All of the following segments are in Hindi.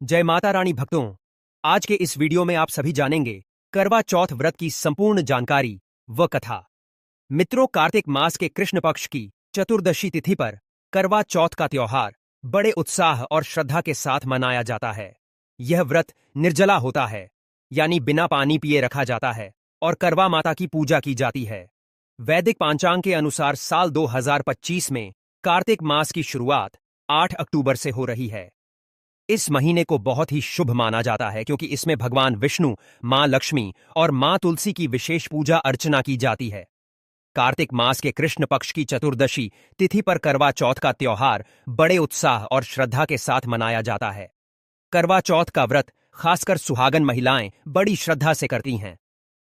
जय माता रानी भक्तों। आज के इस वीडियो में आप सभी जानेंगे करवा चौथ व्रत की संपूर्ण जानकारी व कथा। मित्रों, कार्तिक मास के कृष्ण पक्ष की चतुर्दशी तिथि पर करवा चौथ का त्योहार बड़े उत्साह और श्रद्धा के साथ मनाया जाता है। यह व्रत निर्जला होता है, यानी बिना पानी पिए रखा जाता है और करवा माता की पूजा की जाती है। वैदिक पांचांग के अनुसार साल 2025 में कार्तिक मास की शुरुआत 8 अक्टूबर से हो रही है। इस महीने को बहुत ही शुभ माना जाता है क्योंकि इसमें भगवान विष्णु, मां लक्ष्मी और मां तुलसी की विशेष पूजा अर्चना की जाती है। कार्तिक मास के कृष्ण पक्ष की चतुर्दशी तिथि पर करवा चौथ का त्योहार बड़े उत्साह और श्रद्धा के साथ मनाया जाता है। करवा चौथ का व्रत खासकर सुहागन महिलाएं बड़ी श्रद्धा से करती हैं।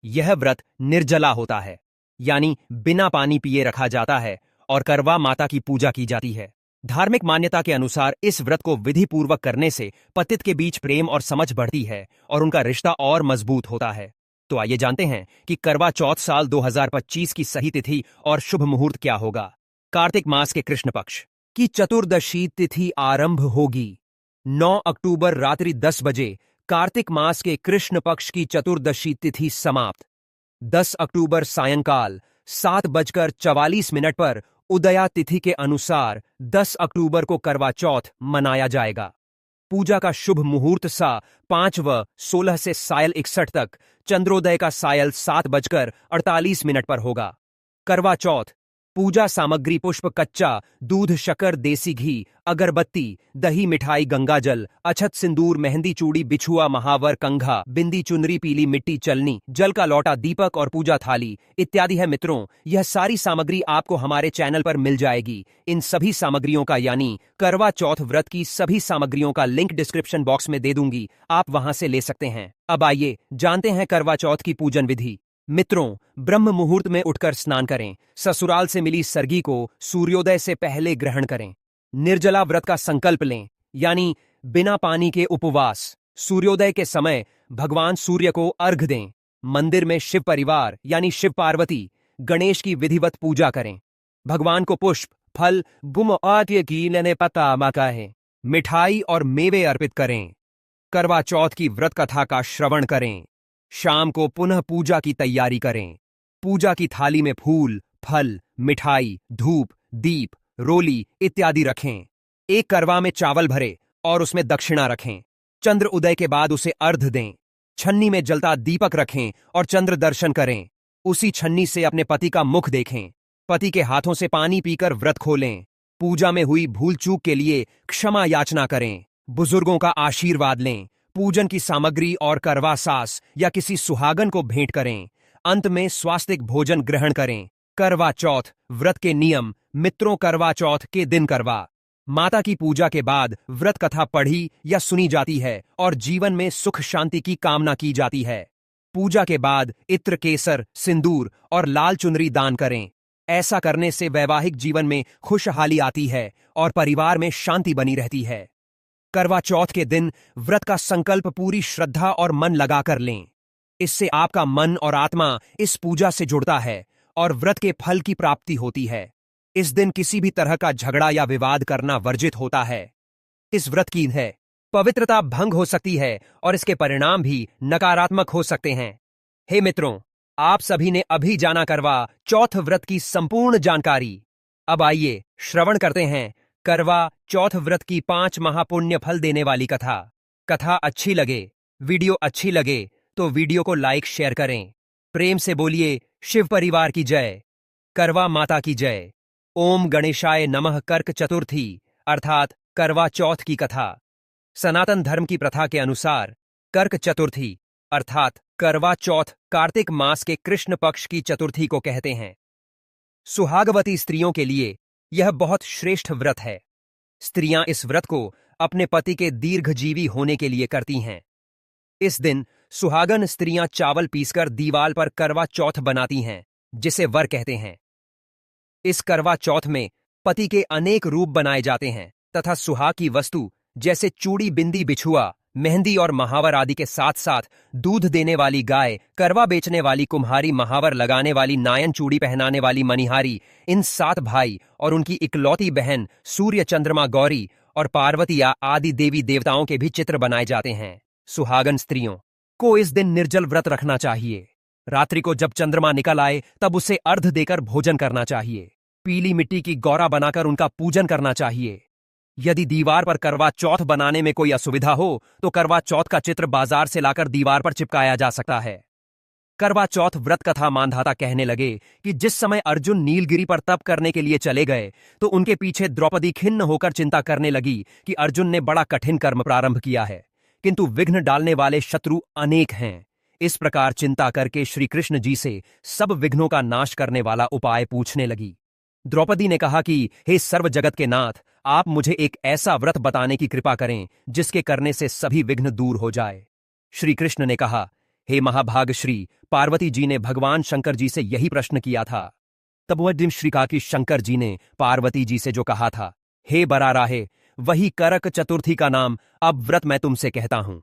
यह व्रत निर्जला होता है, यानी बिना पानी पिए रखा जाता है और करवा माता की पूजा की जाती है। धार्मिक मान्यता के अनुसार इस व्रत को विधि पूर्वक करने से पतित के बीच प्रेम और समझ बढ़ती है और उनका रिश्ता और मजबूत होता है। तो आइए जानते हैं कि करवा चौथ साल 2025 की सही तिथि और शुभ मुहूर्त क्या होगा। कार्तिक मास के कृष्ण पक्ष की चतुर्दशी तिथि आरंभ होगी 9 अक्टूबर रात्रि 10 बजे। कार्तिक मास के कृष्ण पक्ष की चतुर्दशी तिथि समाप्त 10 अक्टूबर सायंकाल 7:44 पर उदया तिथि के अनुसार 10 अक्टूबर को करवा चौथ मनाया जाएगा। पूजा का शुभ मुहूर्त सा 5:16 से सायं 61 तक, चंद्रोदय का सायं 7:48 पर होगा। करवा चौथ पूजा सामग्री पुष्प, कच्चा दूध, शक्कर, देसी घी, अगरबत्ती, दही, मिठाई, गंगाजल, अक्षत, सिंदूर, मेहंदी, चूड़ी, बिछुआ, महावर, कंघा, बिंदी, चुनरी, पीली मिट्टी, चलनी, जल का लोटा, दीपक और पूजा थाली इत्यादि है। मित्रों, यह सारी सामग्री आपको हमारे चैनल पर मिल जाएगी। इन सभी सामग्रियों का यानी करवा चौथ व्रत की सभी सामग्रियों का लिंक डिस्क्रिप्शन बॉक्स में दे दूंगी, आप वहां से ले सकते हैं। अब आइए जानते हैं करवा चौथ की पूजन विधि। मित्रों, ब्रह्म मुहूर्त में उठकर स्नान करें। ससुराल से मिली सरगी को सूर्योदय से पहले ग्रहण करें। निर्जला व्रत का संकल्प लें, यानी बिना पानी के उपवास। सूर्योदय के समय भगवान सूर्य को अर्घ दें। मंदिर में शिव परिवार यानी शिव पार्वती, गणेश की विधिवत पूजा करें। भगवान को पुष्प, फल, गुम आद्य की लेने पता मकाहे, मिठाई और मेवे अर्पित करें। करवा चौथ की व्रत कथा का श्रवण करें। शाम को पुनः पूजा की तैयारी करें। पूजा की थाली में फूल, फल, मिठाई, धूप, दीप, रोली इत्यादि रखें। एक करवा में चावल भरे और उसमें दक्षिणा रखें। चंद्र उदय के बाद उसे अर्घ दें। छन्नी में जलता दीपक रखें और चंद्र दर्शन करें। उसी छन्नी से अपने पति का मुख देखें। पति के हाथों से पानी पीकर व्रत खोलें। पूजा में हुई भूल चूक के लिए क्षमा याचना करें। बुजुर्गों का आशीर्वाद लें। पूजन की सामग्री और करवा सास या किसी सुहागन को भेंट करें। अंत में स्वास्तिक भोजन ग्रहण करें। करवा चौथ व्रत के नियम। मित्रों, करवा चौथ के दिन करवा माता की पूजा के बाद व्रत कथा पढ़ी या सुनी जाती है और जीवन में सुख शांति की कामना की जाती है। पूजा के बाद इत्र, केसर, सिंदूर और लाल चुनरी दान करें। ऐसा करने से वैवाहिक जीवन में खुशहाली आती है और परिवार में शांति बनी रहती है। करवा चौथ के दिन व्रत का संकल्प पूरी श्रद्धा और मन लगाकर लें। इससे आपका मन और आत्मा इस पूजा से जुड़ता है और व्रत के फल की प्राप्ति होती है। इस दिन किसी भी तरह का झगड़ा या विवाद करना वर्जित होता है। इस व्रत की है पवित्रता भंग हो सकती है और इसके परिणाम भी नकारात्मक हो सकते हैं। हे मित्रों, आप सभी ने अभी जाना करवा चौथ व्रत की संपूर्ण जानकारी। अब आइए श्रवण करते हैं करवा चौथ व्रत की 5 महापुण्य फल देने वाली कथा। कथा अच्छी लगे, वीडियो अच्छी लगे तो वीडियो को लाइक शेयर करें। प्रेम से बोलिए शिव परिवार की जय, करवा माता की जय। ओम गणेशाय नमः। कर्क चतुर्थी अर्थात करवा चौथ की कथा। सनातन धर्म की प्रथा के अनुसार कर्क चतुर्थी अर्थात करवा चौथ कार्तिक मास के कृष्ण पक्ष की चतुर्थी को कहते हैं। सुहागवती स्त्रियों के लिए यह बहुत श्रेष्ठ व्रत है। स्त्रियां इस व्रत को अपने पति के दीर्घजीवी होने के लिए करती हैं। इस दिन सुहागन स्त्रियां चावल पीसकर दीवाल पर करवा चौथ बनाती हैं, जिसे वर कहते हैं। इस करवा चौथ में पति के अनेक रूप बनाए जाते हैं तथा सुहाग की वस्तु जैसे चूड़ी, बिंदी, बिछुआ, मेहंदी और महावर आदि के साथ साथ दूध देने वाली गाय, करवा बेचने वाली कुम्हारी, महावर लगाने वाली नायन, चूड़ी पहनाने वाली मनिहारी, इन 7 भाई और उनकी इकलौती बहन सूर्य, चंद्रमा, गौरी और पार्वती आदि देवी देवताओं के भी चित्र बनाए जाते हैं। सुहागन स्त्रियों को इस दिन निर्जल व्रत रखना चाहिए। रात्रि को जब चंद्रमा निकल आए तब उसे अर्घ देकर भोजन करना चाहिए। पीली मिट्टी की गौरा बनाकर उनका पूजन करना चाहिए। यदि दीवार पर करवा चौथ बनाने में कोई असुविधा हो तो करवा चौथ का चित्र बाजार से लाकर दीवार पर चिपकाया जा सकता है। करवा चौथ व्रत कथा मानधाता कहने लगे कि जिस समय अर्जुन नीलगिरी पर तप करने के लिए चले गए तो उनके पीछे द्रौपदी खिन्न होकर चिंता करने लगी कि अर्जुन ने बड़ा कठिन कर्म प्रारंभ किया है, किंतु विघ्न डालने वाले शत्रु अनेक हैं। इस प्रकार चिंता करके श्री कृष्ण जी से सब विघ्नों का नाश करने वाला उपाय पूछने लगी। द्रौपदी ने कहा कि हे सर्व जगत के नाथ, आप मुझे एक ऐसा व्रत बताने की कृपा करें जिसके करने से सभी विघ्न दूर हो जाए। श्री कृष्ण ने कहा, हे महाभाग श्री, पार्वती जी ने भगवान शंकर जी से यही प्रश्न किया था। तब वह दिन श्री का कि शंकर जी ने पार्वती जी से जो कहा था, हे बराराहे, वही करक चतुर्थी का नाम अब व्रत मैं तुमसे कहता हूं।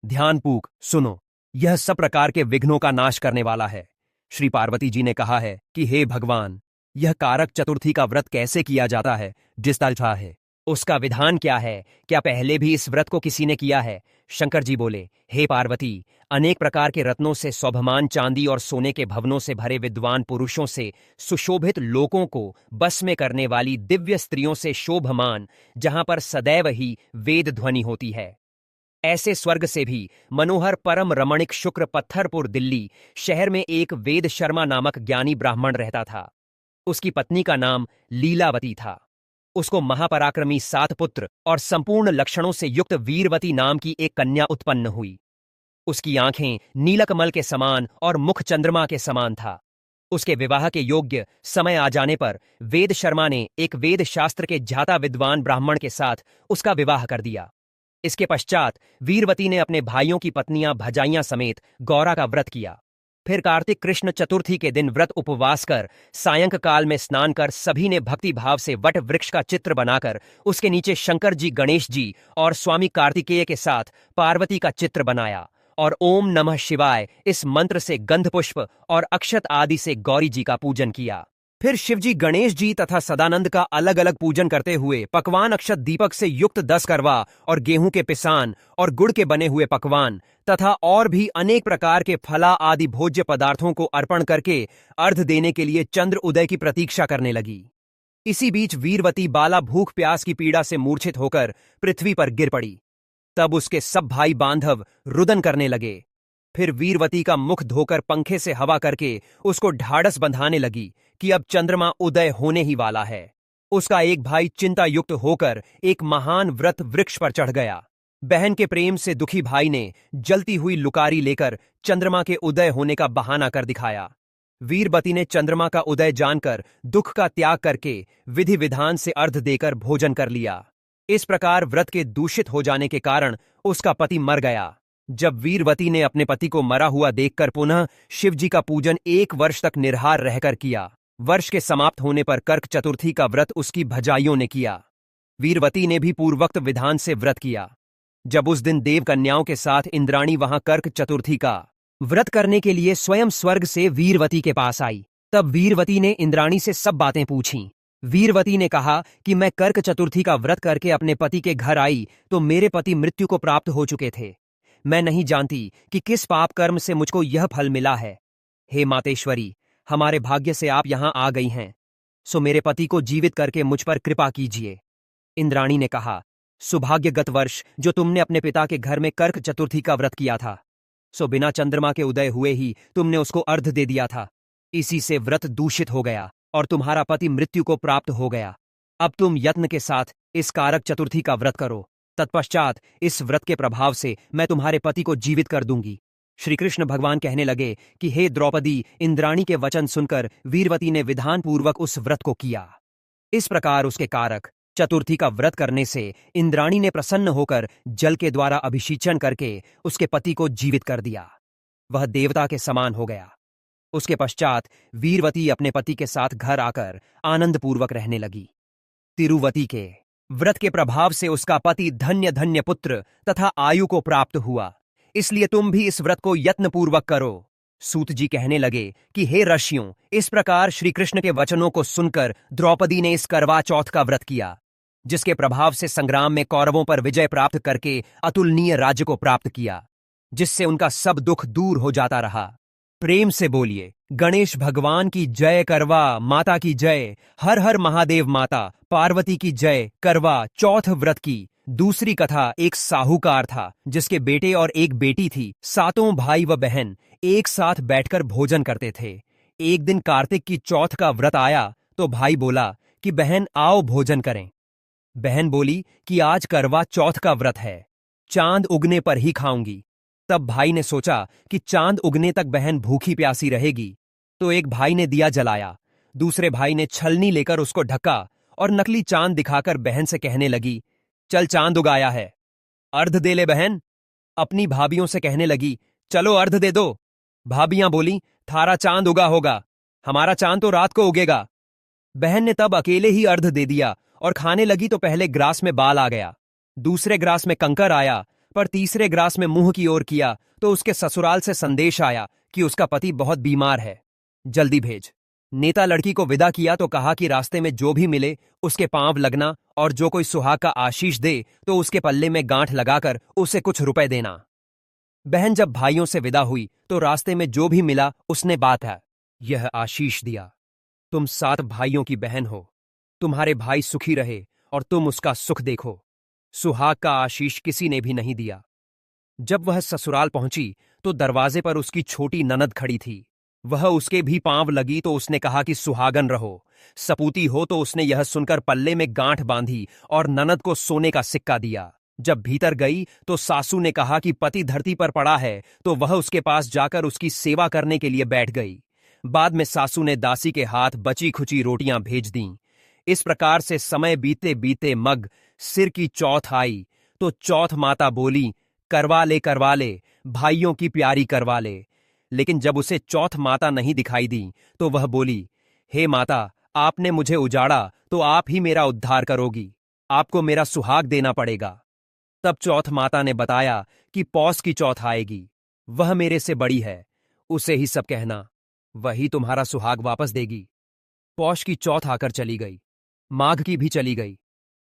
ध्यानपूर्वक सुनो, यह सब प्रकार के विघ्नों का नाश करने वाला है। श्री पार्वती जी ने कहा है कि हे भगवान, यह कारक चतुर्थी का व्रत कैसे किया जाता है, जिस तरह है उसका विधान क्या है? क्या पहले भी इस व्रत को किसी ने किया है? शंकर जी बोले, हे पार्वती, अनेक प्रकार के रत्नों से शोभमान चांदी और सोने के भवनों से भरे विद्वान पुरुषों से सुशोभित लोकों को बस में करने वाली दिव्य स्त्रियों से शोभमान, जहां पर सदैव ही वेद ध्वनि होती है, ऐसे स्वर्ग से भी मनोहर परम रमणिक शुक्र पत्थरपुर दिल्ली शहर में एक वेद शर्मा नामक ज्ञानी ब्राह्मण रहता था। उसकी पत्नी का नाम लीलावती था। उसको महापराक्रमी 7 पुत्र और संपूर्ण लक्षणों से युक्त वीरवती नाम की एक कन्या उत्पन्न हुई। उसकी आंखें नीलकमल के समान और मुख चंद्रमा के समान था। उसके विवाह के योग्य समय आ जाने पर वेद शर्मा ने एक वेद शास्त्र के ज्ञाता विद्वान ब्राह्मण के साथ उसका विवाह कर दिया। इसके पश्चात वीरवती ने अपने भाइयों की पत्नियां भजाइयां समेत गौरा का व्रत किया। फिर कार्तिक कृष्ण चतुर्थी के दिन व्रत उपवास कर सायंकाल में स्नान कर सभी ने भक्ति भाव से वट वृक्ष का चित्र बनाकर उसके नीचे शंकर जी, गणेश जी और स्वामी कार्तिकेय के साथ पार्वती का चित्र बनाया और ओम नमः शिवाय इस मंत्र से गंध पुष्प और अक्षत आदि से गौरी जी का पूजन किया। फिर शिवजी, गणेश जी तथा सदानंद का अलग अलग पूजन करते हुए पकवान अक्षत दीपक से युक्त 10 करवा और गेहूं के पिसान और गुड़ के बने हुए पकवान तथा और भी अनेक प्रकार के फला आदि भोज्य पदार्थों को अर्पण करके अर्घ देने के लिए चंद्र उदय की प्रतीक्षा करने लगी। इसी बीच वीरवती बाला भूख प्यास की पीड़ा से मूर्छित होकर पृथ्वी पर गिर पड़ी। तब उसके सब भाई बांधव रुदन करने लगे। फिर वीरवती का मुख धोकर पंखे से हवा करके उसको ढाढ़स बंधाने लगी कि अब चंद्रमा उदय होने ही वाला है। उसका एक भाई चिंता युक्त होकर एक महान व्रत वृक्ष पर चढ़ गया। बहन के प्रेम से दुखी भाई ने जलती हुई लुकारी लेकर चंद्रमा के उदय होने का बहाना कर दिखाया। वीरवती ने चंद्रमा का उदय जानकर दुख का त्याग करके विधि विधान से अर्घ देकर भोजन कर लिया। इस प्रकार व्रत के दूषित हो जाने के कारण उसका पति मर गया। जब वीरवती ने अपने पति को मरा हुआ देखकर पुनः शिवजी का पूजन 1 वर्ष तक निर्हार रहकर किया। वर्ष के समाप्त होने पर कर्क चतुर्थी का व्रत उसकी भजाइयों ने किया। वीरवती ने भी पूर्वोक्त विधान से व्रत किया। जब उस दिन देव कन्याओं के साथ इंद्राणी वहां कर्क चतुर्थी का व्रत करने के लिए स्वयं स्वर्ग से वीरवती के पास आई, तब वीरवती ने इंद्राणी से सब बातें पूछीं। वीरवती ने कहा कि मैं कर्क चतुर्थी का व्रत करके अपने पति के घर आई तो मेरे पति मृत्यु को प्राप्त हो चुके थे। मैं नहीं जानती कि किस पाप कर्म से मुझको यह फल मिला है। हे मातेश्वरी, हमारे भाग्य से आप यहां आ गई हैं, सो मेरे पति को जीवित करके मुझ पर कृपा कीजिए। इंद्राणी ने कहा, सुभाग्यगत वर्ष जो तुमने अपने पिता के घर में कर्क चतुर्थी का व्रत किया था, सो बिना चंद्रमा के उदय हुए ही तुमने उसको अर्घ दे दिया था। इसी से व्रत दूषित हो गया और तुम्हारा पति मृत्यु को प्राप्त हो गया। अब तुम यत्न के साथ इस कारक चतुर्थी का व्रत करो। तत्पश्चात इस व्रत के प्रभाव से मैं तुम्हारे पति को जीवित कर दूंगी। श्री कृष्ण भगवान कहने लगे कि हे द्रौपदी, इंद्राणी के वचन सुनकर वीरवती ने विधान पूर्वक उस व्रत को किया। इस प्रकार उसके कारक चतुर्थी का व्रत करने से इंद्राणी ने प्रसन्न होकर जल के द्वारा अभिषेचन करके उसके पति को जीवित कर दिया। वह देवता के समान हो गया। उसके पश्चात वीरवती अपने पति के साथ घर आकर आनंद पूर्वक रहने लगी। तिरुवती के व्रत के प्रभाव से उसका पति धन्य धन्य पुत्र तथा आयु को प्राप्त हुआ। इसलिए तुम भी इस व्रत को यत्न पूर्वक करो। सूत जी कहने लगे कि हे ऋषियों, इस प्रकार श्री कृष्ण के वचनों को सुनकर द्रौपदी ने इस करवा चौथ का व्रत किया। जिसके प्रभाव से संग्राम में कौरवों पर विजय प्राप्त करके अतुलनीय राज्य को प्राप्त किया, जिससे उनका सब दुख दूर हो जाता रहा। प्रेम से बोलिए गणेश भगवान की जय, करवा माता की जय, हर हर महादेव माता पार्वती की जय। करवा चौथ व्रत की दूसरी कथा। एक साहूकार था जिसके बेटे और एक बेटी थी। सातों भाई व बहन एक साथ बैठकर भोजन करते थे। एक दिन कार्तिक की चौथ का व्रत आया तो भाई बोला कि बहन आओ भोजन करें। बहन बोली कि आज करवा चौथ का व्रत है, चांद उगने पर ही खाऊंगी। तब भाई ने सोचा कि चांद उगने तक बहन भूखी प्यासी रहेगी, तो एक भाई ने दिया जलाया, दूसरे भाई ने छलनी लेकर उसको ढका और नकली चांद दिखाकर बहन से कहने लगी, चल चांद उगाया है, अर्ध दे ले बहन। अपनी भाभियों से कहने लगी, चलो अर्ध दे दो। भाभियां बोली, थारा चांद उगा होगा, हमारा चांद तो रात को उगेगा। बहन ने तब अकेले ही अर्ध दे दिया और खाने लगी तो पहले ग्रास में बाल आ गया, दूसरे ग्रास में कंकर आया, पर तीसरे ग्रास में मुंह की ओर किया तो उसके ससुराल से संदेश आया कि उसका पति बहुत बीमार है, जल्दी भेज। नेता लड़की को विदा किया तो कहा कि रास्ते में जो भी मिले उसके पांव लगना और जो कोई सुहाग का आशीष दे तो उसके पल्ले में गांठ लगाकर उसे कुछ रुपए देना। बहन जब भाइयों से विदा हुई तो रास्ते में जो भी मिला उसने बात है यह आशीष दिया, तुम 7 भाइयों की बहन हो, तुम्हारे भाई सुखी रहे और तुम उसका सुख देखो। सुहाग का आशीष किसी ने भी नहीं दिया। जब वह ससुराल पहुंची तो दरवाजे पर उसकी छोटी ननद खड़ी थी। वह उसके भी पांव लगी तो उसने कहा कि सुहागन रहो, सपूती हो तो उसने यह सुनकर पल्ले में गांठ बांधी और ननद को सोने का सिक्का दिया। जब भीतर गई तो सासू ने कहा कि पति धरती पर पड़ा है तो वह उसके पास जाकर उसकी सेवा करने के लिए बैठ गई। बाद में सासू ने दासी के हाथ बची खुची रोटियां भेज दीं। इस प्रकार से समय बीते बीते मग सिर की चौथ आई तो चौथ माता बोली, करवा ले भाइयों की प्यारी करवा ले। लेकिन जब उसे चौथ माता नहीं दिखाई दी तो वह बोली, हे माता, आपने मुझे उजाड़ा तो आप ही मेरा उद्धार करोगी, आपको मेरा सुहाग देना पड़ेगा। तब चौथ माता ने बताया कि पौष की चौथ आएगी, वह मेरे से बड़ी है, उसे ही सब कहना, वही तुम्हारा सुहाग वापस देगी। पौष की चौथ आकर चली गई, माघ की भी चली गई,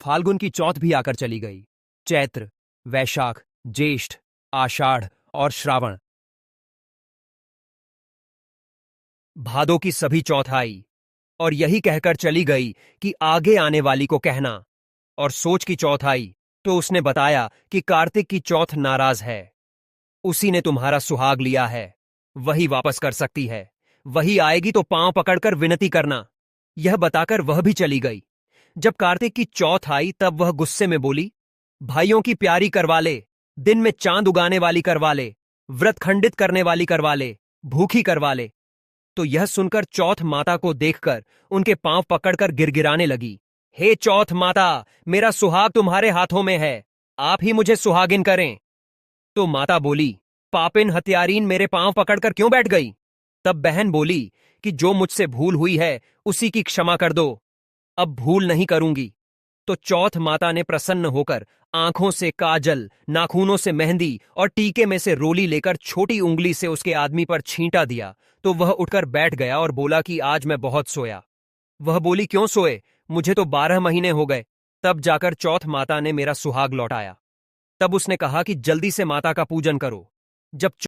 फाल्गुन की चौथ भी आकर चली गई, चैत्र, वैशाख, ज्येष्ठ, आषाढ़ और श्रावण, भादों की सभी चौथ आई और यही कहकर चली गई कि आगे आने वाली को कहना। और सोच की चौथ आई तो उसने बताया कि कार्तिक की चौथ नाराज है, उसी ने तुम्हारा सुहाग लिया है, वही वापस कर सकती है, वही आएगी तो पांव पकड़कर विनती करना। यह बताकर वह भी चली गई। जब कार्तिक की चौथ आई तब वह गुस्से में बोली, भाइयों की प्यारी करवा ले, दिन में चांद उगाने वाली करवा ले, व्रत खंडित करने वाली करवा ले, भूखी करवा ले। तो यह सुनकर चौथ माता को देखकर उनके पांव पकड़कर गिड़गिड़ाने लगी, हे चौथ माता, मेरा सुहाग तुम्हारे हाथों में है, आप ही मुझे सुहागिन करें। तो माता बोली, पापिन हत्यारीन, मेरे पांव पकड़कर क्यों बैठ गई? तब बहन बोली कि जो मुझसे भूल हुई है उसी की क्षमा कर दो, अब भूल नहीं करूंगी। तो चौथ माता ने प्रसन्न होकर आंखों से काजल, नाखूनों से मेहंदी और टीके में से रोली लेकर छोटी उंगली से उसके आदमी पर छींटा दिया तो वह उठकर बैठ गया और बोला कि आज मैं बहुत सोया। वह बोली, क्यों सोए? मुझे तो 12 महीने हो गए। तब जाकर चौथ माता ने मेरा सुहाग लौटाया। तब उसने कहा कि जल्दी से माता का पूजन करो। जब